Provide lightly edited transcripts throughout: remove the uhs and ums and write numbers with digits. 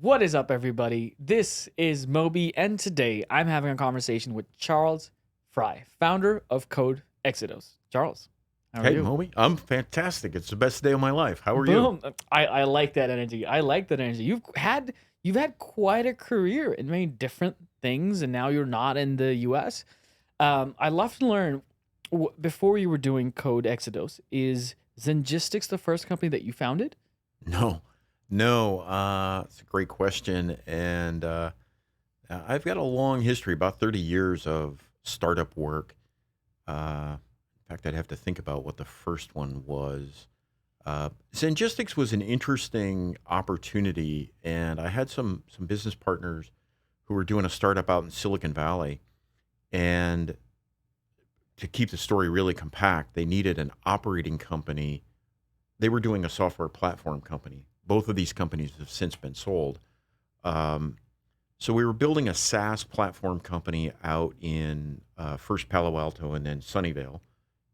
What is up, everybody? This is Moby, and today I'm having a conversation with Charles Fry, founder of CODE Exitos. Charles, how are Hey, you? Moby, I'm fantastic. It's the best day of my life. How are you? Boom! I like that energy. I like that energy. You've had quite a career in many different things, and now you're not in the U.S. I'd love to learn. Before you were doing CODE Exitos, is Zengistics the first company that you founded? No, no, it's a great question. And I've got a long history, about 30 years of startup work. In fact, I'd have to think about what the first one was. Zengistics was an interesting opportunity, and I had some business partners who were doing a startup out in Silicon Valley. And to keep the story really compact, they needed an operating company. They were doing a software platform company. Both of these companies have since been sold. Um, so we were building a SaaS platform company out in first Palo Alto and then Sunnyvale,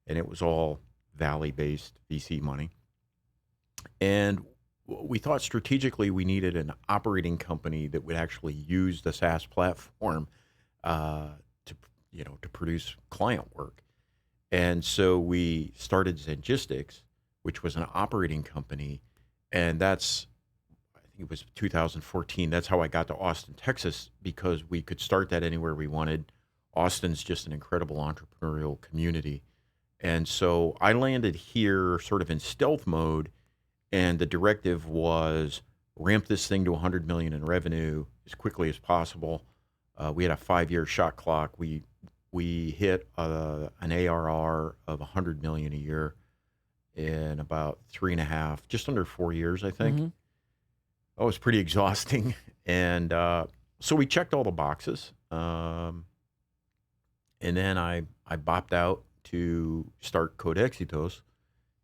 and it was all Valley-based VC money. And we thought strategically we needed an operating company that would actually use the SaaS platform to to produce client work. And so we started Zengistics, which was an operating company, and I think it was 2014. That's how I got to Austin, Texas, because we could start that anywhere we wanted. Austin's just an incredible entrepreneurial community. And so I landed here sort of in stealth mode, and the directive was ramp this thing to 100 million in revenue as quickly as possible. We had a 5-year shot clock. We hit an ARR of 100 million a year in about 3.5, just under 4 years, I think. Mm-hmm. That was pretty exhausting. And so we checked all the boxes. And then I bopped out to start CODE Exitos,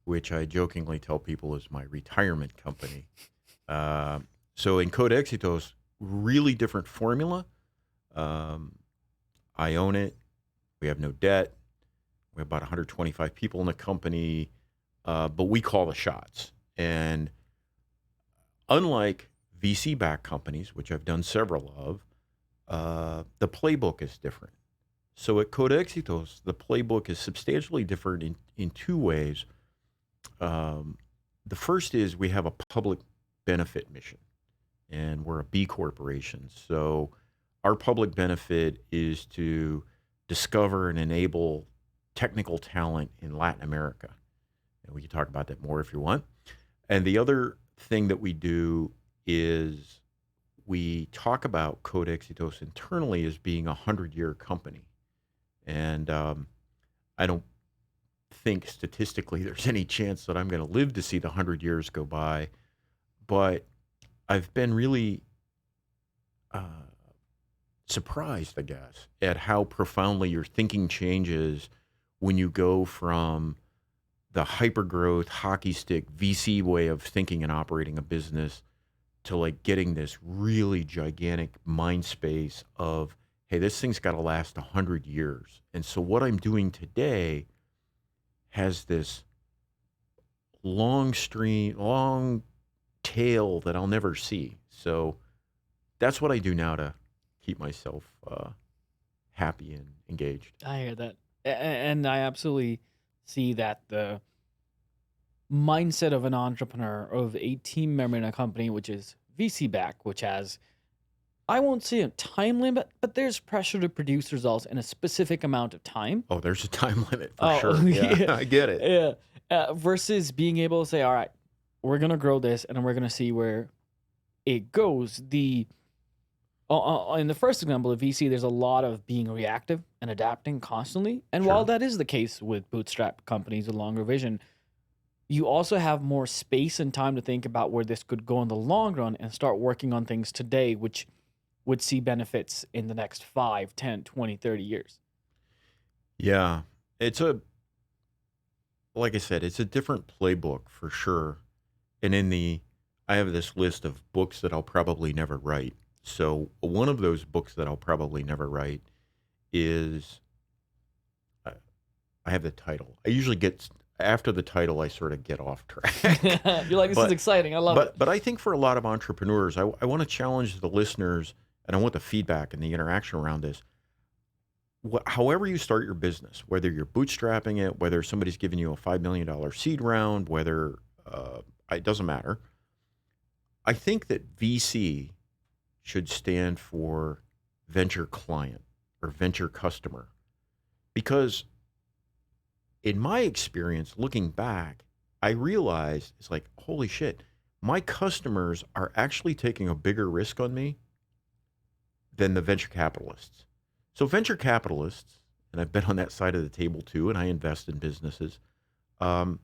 which I jokingly tell people is my retirement company. Uh, so in CODE Exitos, really different formula. Um, I own it. We have no debt. We have about 125 people in the company, but we call the shots. And unlike VC-backed companies, which I've done several of, the playbook is different. So at CODE Exitos, the playbook is substantially different in two ways. The first is we have a public benefit mission, and we're a B corporation. So our public benefit is to discover and enable technical talent in Latin America. And we can talk about that more if you want. And the other thing that we do is we talk about CODE Exitos internally as being a 100-year company. And I don't think statistically there's any chance that I'm going to live to see the 100 years go by. But I've been really uh, surprised, I guess, at how profoundly your thinking changes when you go from the hyper-growth hockey stick VC way of thinking and operating a business to like getting this really gigantic mind space of, hey, this thing's got to last 100 years. And so what I'm doing today has this long tail that I'll never see. So that's what I do now to keep myself happy and engaged. I hear that. And I absolutely see that the mindset of an entrepreneur, of a team member in a company, which is VC back, which has, I won't say a time limit, but there's pressure to produce results in a specific amount of time. Oh, there's a time limit for Oh, sure. Yeah, yeah. I get it. Yeah. Versus being able to say, all right, we're going to grow this and we're going to see where it goes. In the first example of VC, there's a lot of being reactive and adapting constantly. And while Sure. that is the case with bootstrap companies with longer vision, you also have more space and time to think about where this could go in the long run and start working on things today, which would see benefits in the next 5, 10, 20, 30 years. Yeah. Like I said, it's a different playbook for sure. And I have this list of books that I'll probably never write. So one of those books that I'll probably never write is, uh, I have the title. after the title, I sort of get off track. You're like, this is but exciting. I love it. but I think for a lot of entrepreneurs, I want to challenge the listeners, and I want the feedback and the interaction around this. However you start your business, whether you're bootstrapping it, whether somebody's giving you a $5 million seed round, whether it doesn't matter. I think that VC should stand for venture client or venture customer, because in my experience, looking back, I realized it's like, holy shit, my customers are actually taking a bigger risk on me than the venture capitalists. So venture capitalists, and I've been on that side of the table too, and I invest in businesses. Um,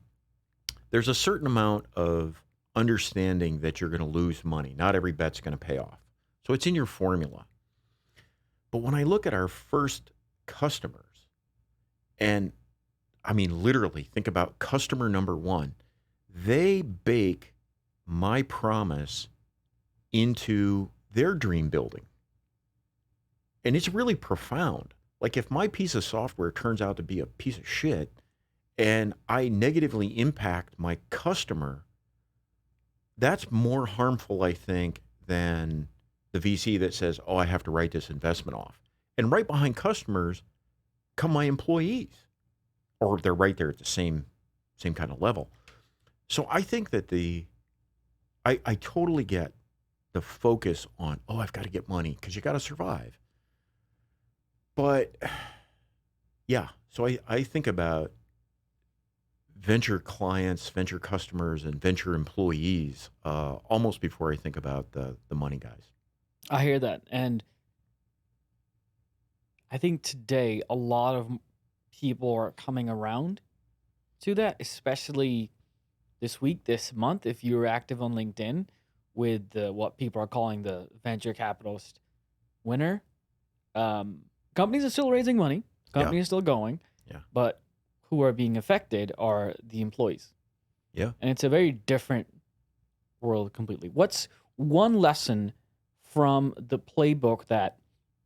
there's a certain amount of understanding that you're going to lose money. Not every bet's going to pay off. So it's in your formula. But when I look at our first customers, and I mean, literally think about customer number one, they bake my promise into their dream building. And it's really profound. Like if my piece of software turns out to be a piece of shit and I negatively impact my customer, that's more harmful, I think, than the VC that says, oh, I have to write this investment off. And right behind customers come my employees, or they're right there at the same kind of level. So I think that I totally get the focus on, oh, I've got to get money because you got to survive. But yeah, so I think about venture clients, venture customers, and venture employees almost before I think about the money guys. I hear that. And I think today a lot of people are coming around to that, especially this week, this month. If you're active on LinkedIn with what people are calling the venture capitalist winner, companies are still raising money, Yeah, companies are still going, yeah, but who are being affected are the employees. yeah. And it's a very different world completely. What's one lesson from the playbook that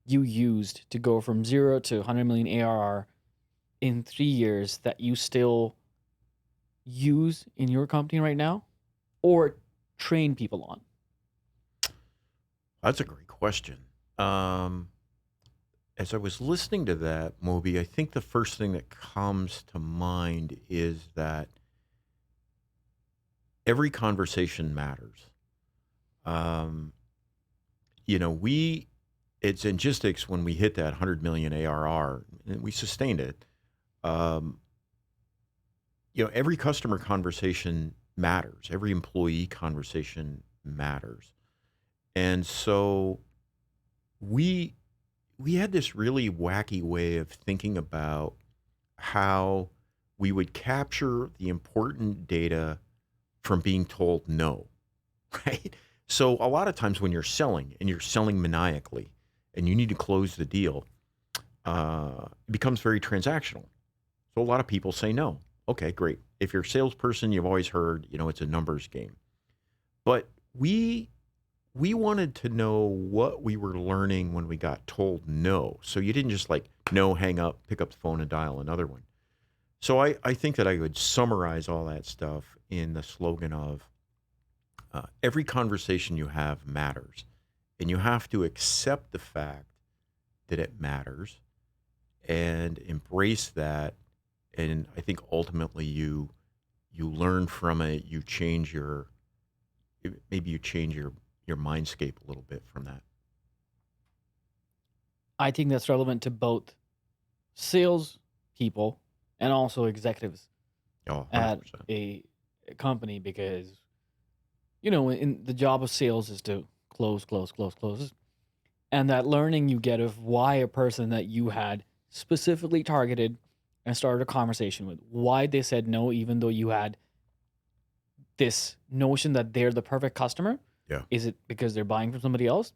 you used to go from 0 to 100 million ARR in 3 years that you still use in your company right now or train people on? That's a great question. As I was listening to that, Moby, I think the first thing that comes to mind is that every conversation matters. Um, it's in Gistics when we hit that 100 million ARR, and we sustained it. Um, every customer conversation matters. Every employee conversation matters. And so we we had this really wacky way of thinking about how we would capture the important data from being told no, right? So a lot of times when you're selling and you're selling maniacally and you need to close the deal, it becomes very transactional. So a lot of people say no. Okay, great. If you're a salesperson, you've always heard, it's a numbers game. But we wanted to know what we were learning when we got told no. So you didn't just like no, hang up, pick up the phone and dial another one. So I think that I would summarize all that stuff in the slogan of every conversation you have matters, and you have to accept the fact that it matters and embrace that. And I think ultimately you learn from it. You change maybe you change your mindscape a little bit from that. I think that's relevant to both sales people and also executives Oh, at 100%. a company because, in the job of sales is to close, close, close, close. And that learning you get of why a person that you had specifically targeted and started a conversation with, why they said no, even though you had this notion that they're the perfect customer. Yeah. Is it because they're buying from somebody else?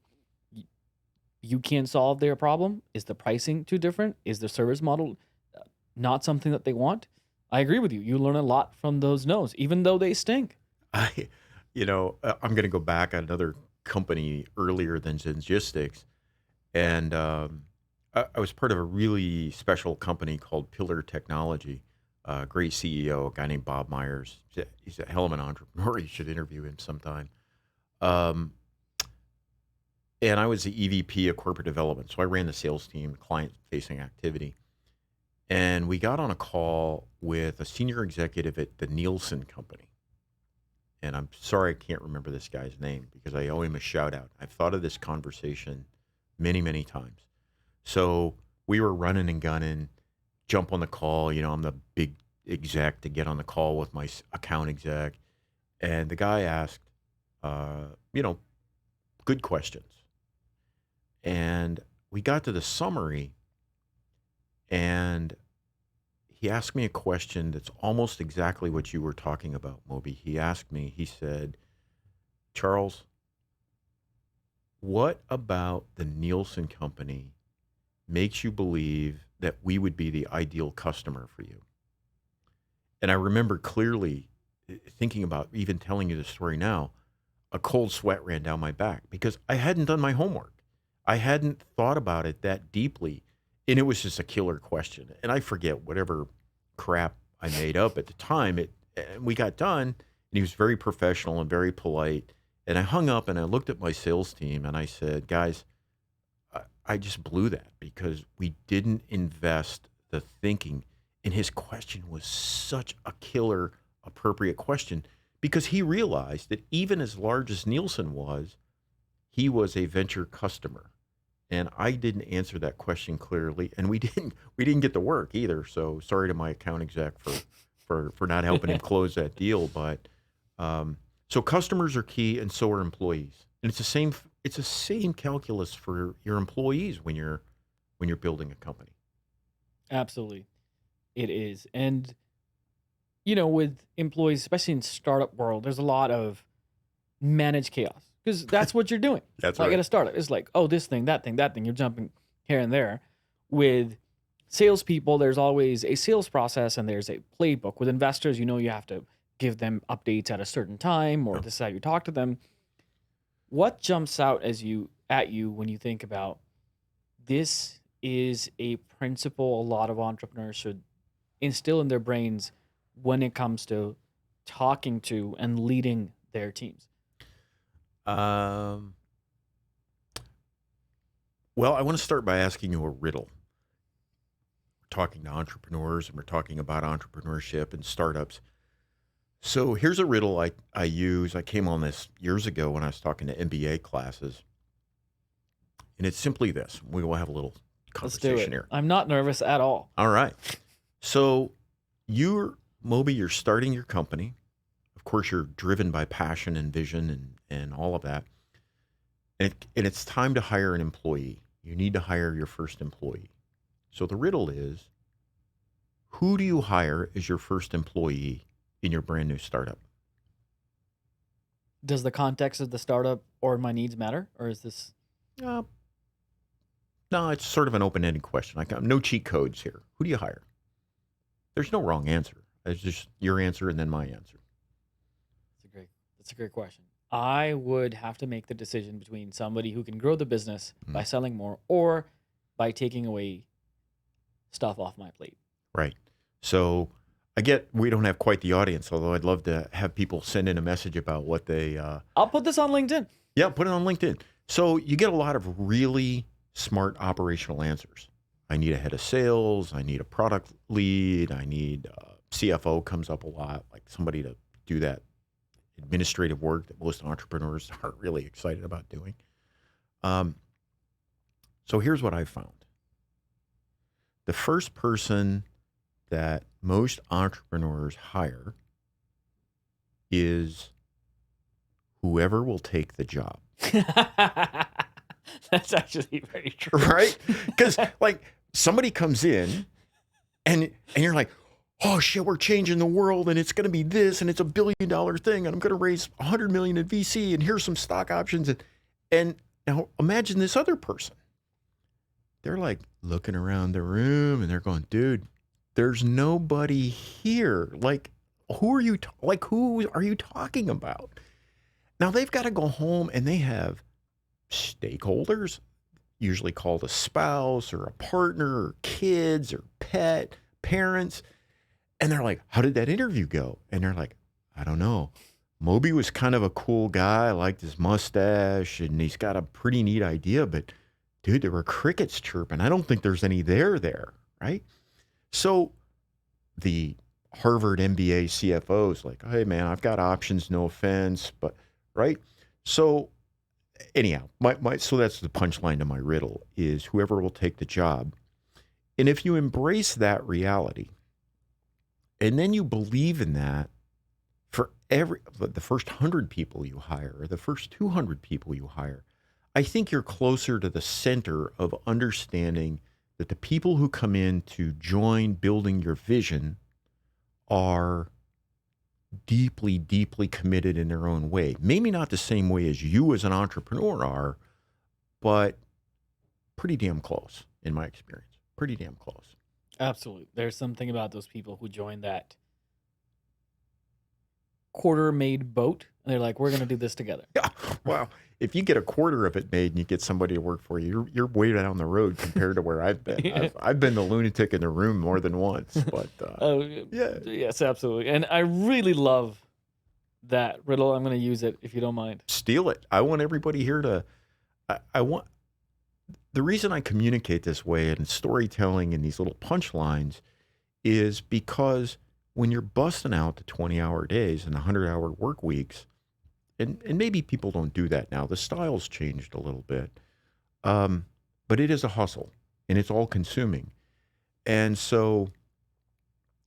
You can't solve their problem? Is the pricing too different? Is the service model not something that they want? I agree with you. You learn a lot from those no's, even though they stink. I'm going to go back at another company earlier than Zengistics, and I was part of a really special company called Pillar Technology. great CEO, a guy named Bob Myers. He's a hell of an entrepreneur. You should interview him sometime. Um, and I was the EVP of corporate development. So I ran the sales team, client facing activity. And we got on a call with a senior executive at the Nielsen Company. And I'm sorry I can't remember this guy's name because I owe him a shout out. I've thought of this conversation many, many times. So we were running and gunning, jump on the call. You know, I'm the big exec to get on the call with my account exec. And the guy asked, you know, good questions. And we got to the summary, and he asked me a question that's almost exactly what you were talking about, Moby. He asked me, he said, Charles, what about the Nielsen Company makes you believe that we would be the ideal customer for you? And I remember clearly thinking about even telling you the story now, a cold sweat ran down my back because I hadn't done my homework. I hadn't thought about it that deeply. And it was just a killer question. And I forget whatever crap I made up at the time. And we got done, and he was very professional and very polite. And I hung up and I looked at my sales team and I said, guys, I just blew that because we didn't invest the thinking. And his question was such a killer, appropriate question because he realized that even as large as Nielsen was, he was a venture customer. And I didn't answer that question clearly, and we didn't get the work either. So sorry to my account exec for not helping him close that deal. But so customers are key, and so are employees. And it's the same calculus for your employees when you're building a company. Absolutely. It is. And, with employees, especially in startup world, there's a lot of managed chaos because that's what you're doing. That's Like right. at a startup, it's like, oh, this thing, that thing, that thing. You're jumping here and there. With salespeople, there's always a sales process and there's a playbook. With investors, you have to give them updates at a certain time, or Yeah. this is how you talk to them. What jumps out at you when you think about this is a principle a lot of entrepreneurs should instill in their brains when it comes to talking to and leading their teams? Um, well, I want to start by asking you a riddle. We're talking to entrepreneurs and we're talking about entrepreneurship and startups. So here's a riddle I use. I came on this years ago when I was talking to MBA classes. And it's simply this. We will have a little Let's do conversation it. here. I'm not nervous at all. All right. So you're starting your company. Of course, you're driven by passion and vision and all of that. And it's time to hire an employee. You need to hire your first employee. So the riddle is, who do you hire as your first employee in your brand new startup? Does the context of the startup or my needs matter? Or is this Uh, no, it's sort of an open-ended question. I got no cheat codes here. Who do you hire? There's no wrong answer. It's just your answer and then my answer. that's a great question. I would have to make the decision between somebody who can grow the business by selling more or by taking away stuff off my plate. Right. So I get we don't have quite the audience, although I'd love to have people send in a message about what they. I'll put this on LinkedIn. Yeah, put it on LinkedIn. So you get a lot of really smart operational answers. I need a head of sales. I need a product lead. I need CFO comes up a lot, like somebody to do that administrative work that most entrepreneurs aren't really excited about doing. So here's what I found. The first person that most entrepreneurs hire is whoever will take the job. That's actually very true. Right? Because like somebody comes in and you're like, oh shit, we're changing the world and it's going to be this and it's $1 billion thing and I'm going to raise 100 million in VC and here's some stock options. And now imagine this other person. They're like looking around the room and they're going, dude, there's nobody here. Like, who are you talking about? Now they've got to go home and they have stakeholders, usually called a spouse or a partner or kids or pet, parents. And they're like, how did that interview go? And they're like, I don't know. Moby was kind of a cool guy. I liked his mustache and he's got a pretty neat idea, but dude, there were crickets chirping. I don't think there's any there, right? So the Harvard MBA CFO's like, hey man, I've got options, no offense, but right. So anyhow, so that's the punchline to my riddle is whoever will take the job. And if you embrace that reality, and then you believe in that for the first 100 people you hire or the first 200 people you hire, I think you're closer to the center of understanding that the people who come in to join building your vision are deeply, deeply committed in their own way. Maybe not the same way as you as an entrepreneur are, but pretty damn close in my experience. Pretty damn close. Absolutely. There's something about those people who join that quarter-made boat, and they're like, we're going to do this together. Yeah. Wow. If you get a quarter of it made and you get somebody to work for you, you're way down the road compared to where I've been. Yeah. I've been the lunatic in the room more than once, but Oh, yeah. yes, absolutely. And I really love that riddle. I'm going to use it if you don't mind. Steal it. I want everybody here to, I want, the reason I communicate this way and storytelling and these little punchlines is because when you're busting out the 20-hour days and the 100-hour work weeks, and maybe people don't do that now. The style's changed a little bit. But it is a hustle and it's all consuming. And so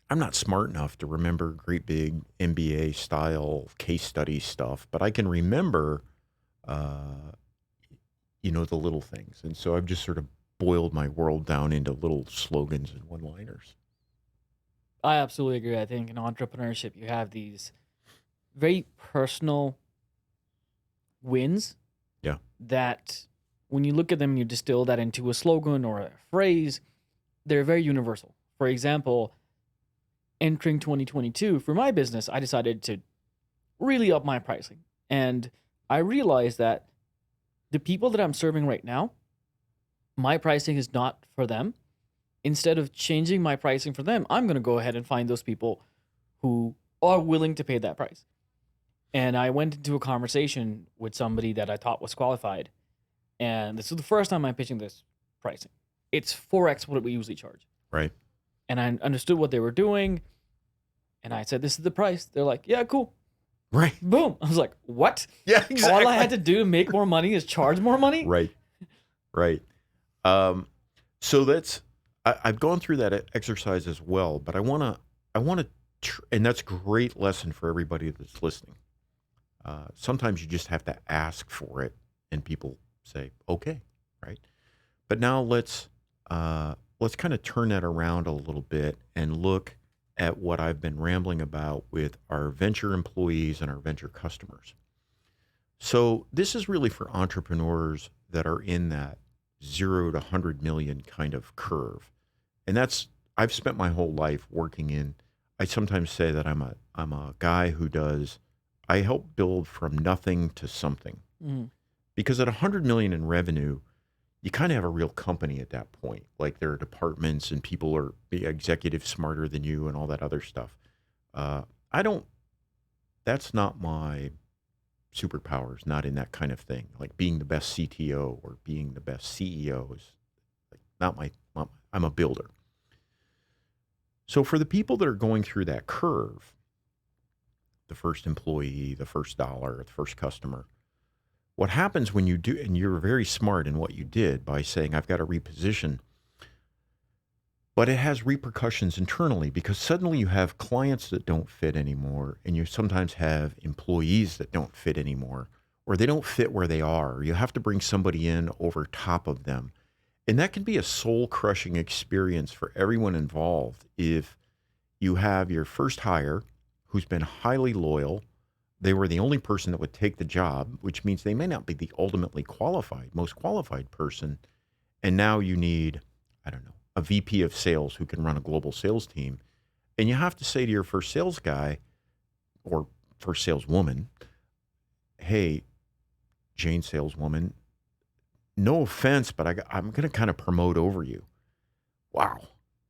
I'm not smart enough to remember great big MBA style case study stuff, but I can remember, the little things. And so I've just sort of boiled my world down into little slogans and one-liners. I absolutely agree. I think in entrepreneurship, you have these very personal wins. Yeah. That when you look at them and you distill that into a slogan or a phrase, they're very universal. For example, entering 2022 for my business, I decided to really up my pricing. And I realized that the people that I'm serving right now, my pricing is not for them. Instead of changing my pricing for them, I'm going to go ahead and find those people who are willing to pay that price. And I went into a conversation with somebody that I thought was qualified. And this is the first time I'm pitching this pricing. It's 4x what we usually charge. Right. And I understood what they were doing. And I said, this is the price. They're like, yeah, cool. Right. Boom. I was like, what? Yeah, exactly. All I had to do to make more money is charge more money? Right. Right. So that's, I've gone through that exercise as well, but I want to, and that's a great lesson for everybody that's listening. Sometimes you just have to ask for it and people say, okay, right? But now let's kind of turn that around a little bit and look at what I've been rambling about with our venture employees and our venture customers. So this is really for entrepreneurs that are in that 0 to 100 million kind of curve. And I've spent my whole life working in, I sometimes say that I'm a guy who I help build from nothing to something. Mm. Because at 100 million in revenue, you kind of have a real company at that point. Like there are departments and people are executives smarter than you and all that other stuff. That's not my superpowers, not in that kind of thing. Like being the best CTO or being the best CEO is like I'm a builder. So for the people that are going through that curve, the first employee, the first dollar, the first customer, what happens when you do, and you're very smart in what you did by saying, I've got to reposition, but it has repercussions internally because suddenly you have clients that don't fit anymore, and you sometimes have employees that don't fit anymore, or they don't fit where they are, or you have to bring somebody in over top of them. And that can be a soul-crushing experience for everyone involved if you have your first hire who's been highly loyal. They were the only person that would take the job, which means they may not be the ultimately most qualified person. And now you need, I don't know, a VP of sales who can run a global sales team. And you have to say to your first sales guy or first saleswoman, hey, Jane saleswoman, no offense, but I'm going to kind of promote over you. Wow.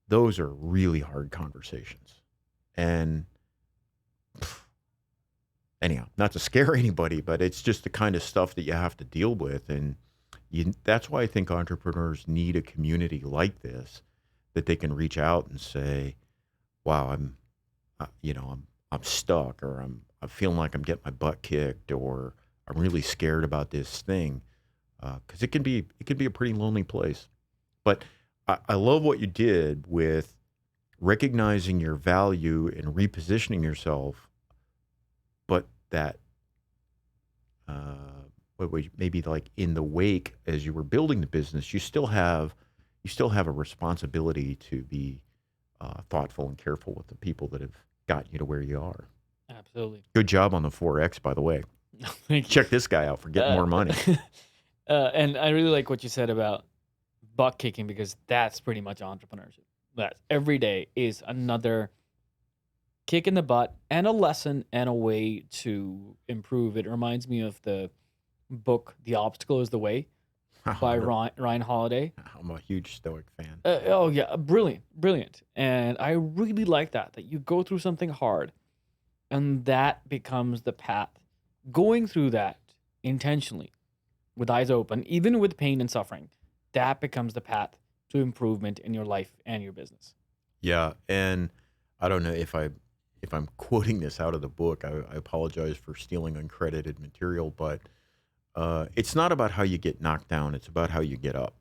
Those are really hard conversations. And anyhow, not to scare anybody, but it's just the kind of stuff that you have to deal with. And that's why I think entrepreneurs need a community like this that they can reach out and say, wow, I'm stuck, or I'm feeling like I'm getting my butt kicked, or I'm really scared about this thing. Because it can be a pretty lonely place. But I love what you did with recognizing your value and repositioning yourself, but that maybe like in the wake as you were building the business, you still have a responsibility to be thoughtful and careful with the people that have gotten you to where you are. Absolutely. Good job on the 4X, by the way. Thank you. Check this guy out for getting more money. And I really like what you said about butt kicking, because that's pretty much entrepreneurship. That every day is another kick in the butt and a lesson and a way to improve. It reminds me of the book "The Obstacle Is the Way" by Ryan Holiday. I'm a huge Stoic fan. Oh yeah, brilliant, brilliant. And I really like that you go through something hard, and that becomes the path. Going through that intentionally, with eyes open, even with pain and suffering, that becomes the path to improvement in your life and your business. Yeah, and I don't know if I'm quoting this out of the book. I apologize for stealing uncredited material, but it's not about how you get knocked down. It's about how you get up.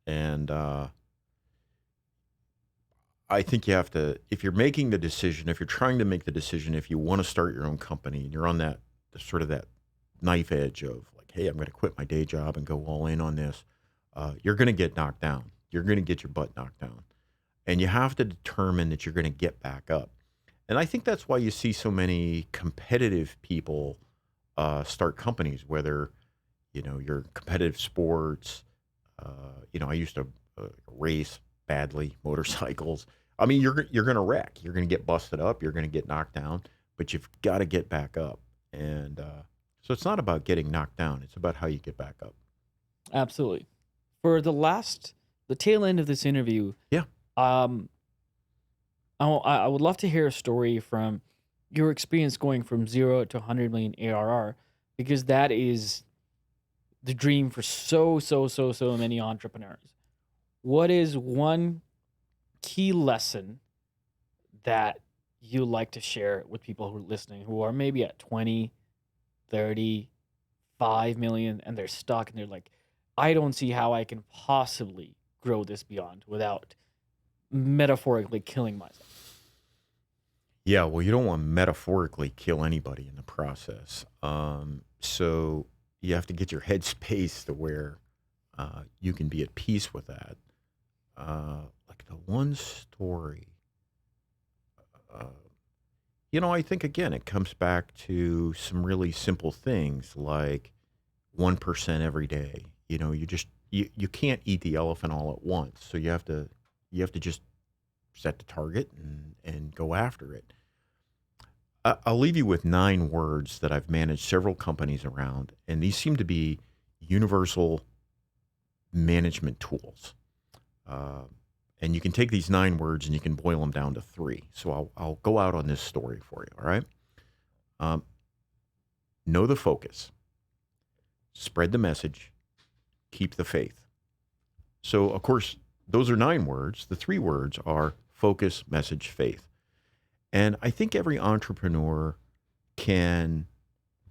And I think you have to, if you're making the decision, if you're trying to make the decision, if you want to start your own company and you're on that sort of that knife edge of like, hey, I'm going to quit my day job and go all in on this, you're going to get knocked down. You're going to get your butt knocked down. And you have to determine that you're going to get back up. And I think that's why you see so many competitive people start companies, whether, you're competitive sports. I used to race badly, motorcycles. I mean, you're going to wreck. You're going to get busted up. You're going to get knocked down, but you've got to get back up. And so it's not about getting knocked down. It's about how you get back up. Absolutely. For the tail end of this interview, Yeah. um, I would love to hear a story from your experience going from 0 to 100 million ARR, because that is the dream for so many entrepreneurs. What is one key lesson that you like to share with people who are listening, who are maybe at 20, 30, 5 million, and they're stuck and they're like, I don't see how I can possibly grow this beyond without metaphorically killing myself? Yeah, well, you don't want to metaphorically kill anybody in the process. So you have to get your headspace to where you can be at peace with that. Like the one story, uh, I think again, it comes back to some really simple things like 1% every day. You can't eat the elephant all at once. So you have to just set the target and go after it. I'll leave you with 9 words that I've managed several companies around, and these seem to be universal management tools. Uh, and you can take these 9 words and you can boil them down to 3. So I'll go out on this story for you. All right. Um, know the focus, spread the message, keep the faith. So of course, those are 9 words. The 3 words are focus, message, faith. And I think every entrepreneur can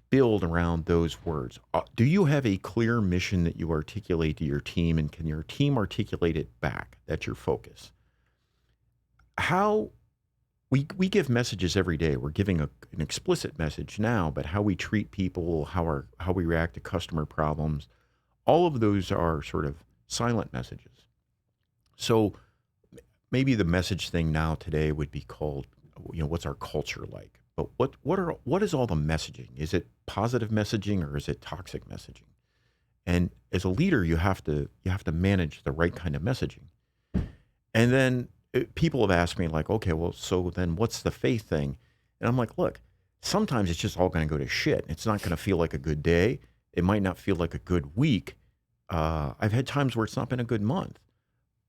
build around those words. Do you have a clear mission that you articulate to your team, and can your team articulate it back? That's your focus. How we give messages every day. We're giving an explicit message now, but how we treat people, how we react to customer problems, all of those are sort of silent messages. So maybe the message thing now today would be called, what's our culture like? But what is all the messaging? Is it positive messaging or is it toxic messaging? And as a leader, you have to manage the right kind of messaging. And then people have asked me like, okay, well, so then what's the faith thing? And I'm like, look, sometimes it's just all going to go to shit. It's not going to feel like a good day. It might not feel like a good week. I've had times where it's not been a good month.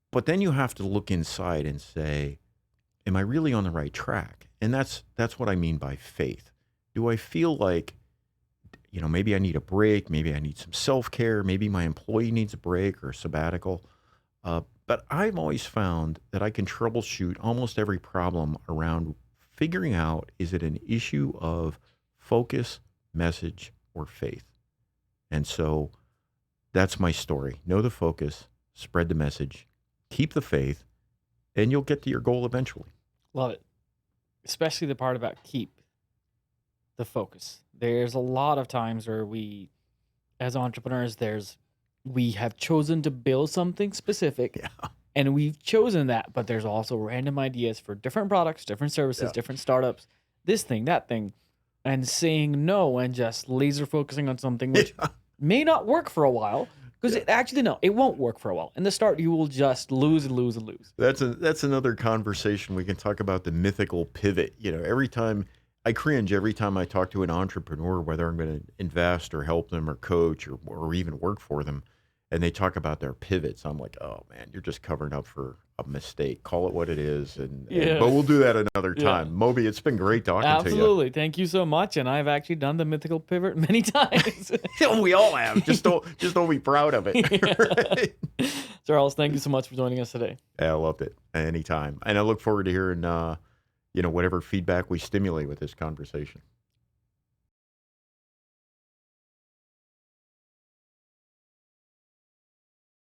But then you have to look inside and say, am I really on the right track? And that's what I mean by faith. Do I feel like, maybe I need a break, maybe I need some self-care, maybe my employee needs a break or a sabbatical. But I've always found that I can troubleshoot almost every problem around figuring out, is it an issue of focus, message, or faith? And so that's my story. Know the focus, spread the message, keep the faith, and you'll get to your goal eventually. Love it. Especially the part about keep the focus. There's a lot of times where we, as entrepreneurs, we have chosen to build something specific. Yeah. And we've chosen that, but there's also random ideas for different products, different services, Yeah. different startups, this thing, that thing. And saying no and just laser focusing on something which may not work for a while. Because it won't work for a while. In the start, you will just lose and lose and lose. That's another conversation. We can talk about the mythical pivot. Every time I cringe every time I talk to an entrepreneur, whether I'm going to invest or help them or coach or even work for them, and they talk about their pivots. I'm like, oh man, you're just covering up for a mistake. Call it what it is. But we'll do that another time. Yeah. Moby, it's been great talking to you. Absolutely. Thank you so much. And I've actually done the mythical pivot many times. We all have. Just don't be proud of it. Right? Charles, thank you so much for joining us today. Yeah, I loved it. Anytime. And I look forward to hearing whatever feedback we stimulate with this conversation.